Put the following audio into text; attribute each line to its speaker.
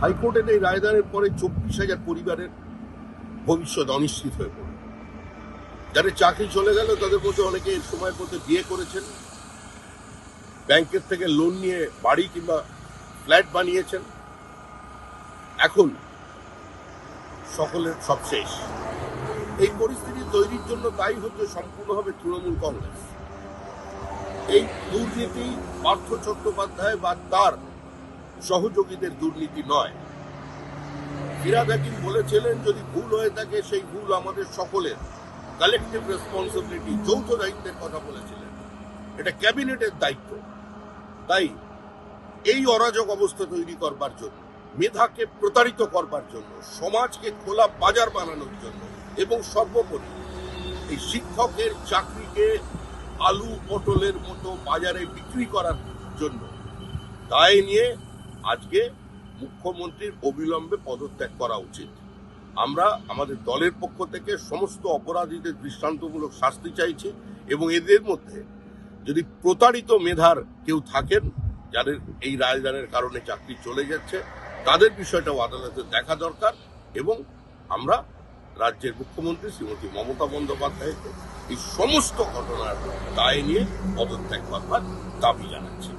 Speaker 1: হাইকোর্টের এই রায়দানের পরে 24,000 পরিবারের ভবিষ্যৎ অনিশ্চিত হয়ে পড়ল। যাদের চাকরি চলে গেল তাদের মধ্যে অনেকে এর সময়ের মধ্যে বিয়ে করেছেন, ব্যাংকের থেকে লোন নিয়ে বাড়ি কিংবা ফ্ল্যাট বানিয়েছেন। এখন সকলের সব শেষ। এই পরিস্থিতি তৈরির জন্য দায়ী হচ্ছে সম্পূর্ণভাবে তৃণমূল কংগ্রেস। এই দুর্নীতি পার্থ চট্টোপাধ্যায় বা তার সহযোগীদের দুর্নীতি নয়। ফিরহাদ হাকিম বলেছিলেন, যদি ভুল হয়ে থাকে সেই ভুল আমাদের সকলের, কালেকটিভ রেসপন্সিবিলিটি, যৌথ দায়িত্বের কথা বলেছিলেন। এটা ক্যাবিনেটের দায়িত্ব। তাই এই অরাজক অবস্থা তৈরি করবার জন্য, মেধাকে প্রতারিত করবার জন্য, সমাজকে খোলা বাজার বানানোর জন্য এবং সর্বোপরি এই শিক্ষকের চাকরিকে আলু পটলের মতো বাজারে বিক্রি করার জন্য দায় নিয়ে আজকে মুখ্যমন্ত্রীর অবিলম্বে পদত্যাগ করা উচিত। আমরা আমাদের দলের পক্ষ থেকে সমস্ত অপরাধীদের দৃষ্টান্তমূলক শাস্তি চাইছি এবং এদের মধ্যে যদি প্রতারিত মেধার কেউ থাকেন, যাদের এই রায়দানের কারণে চাকরি চলে যাচ্ছে, তাদের বিষয়টাও আদালতে দেখা দরকার এবং আমরা রাজ্যের মুখ্যমন্ত্রী শ্রীমতী মমতা বন্দ্যোপাধ্যায়কে এই সমস্ত ঘটনার দায় নিয়ে পদত্যাগ করবার দাবি জানাচ্ছি।